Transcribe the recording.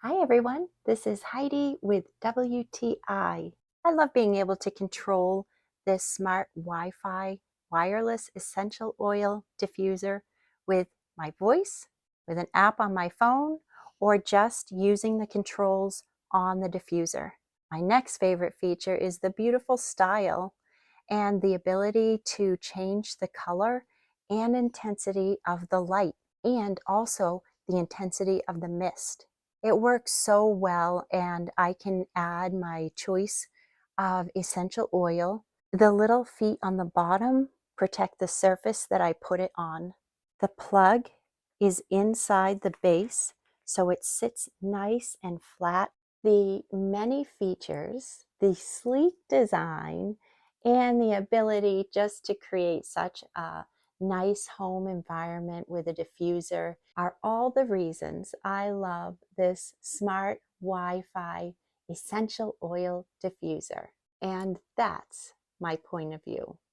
Hi everyone, this is Heidi with WTI. I love being able to control this smart Wi-Fi wireless essential oil diffuser with my voice, with an app on my phone, or just using the controls on the diffuser. My next favorite feature is the beautiful style and the ability to change the color and intensity of the light and also the intensity of the mist. It works so well, and I can add my choice of essential oil. The little feet on the bottom protect the surface that I put it on. The plug is inside the base, so it sits nice and flat. The many features, the sleek design, and the ability just to create such a nice home environment with a diffuser are all the reasons I love this smart Wi-Fi essential oil diffuser. And that's my point of view.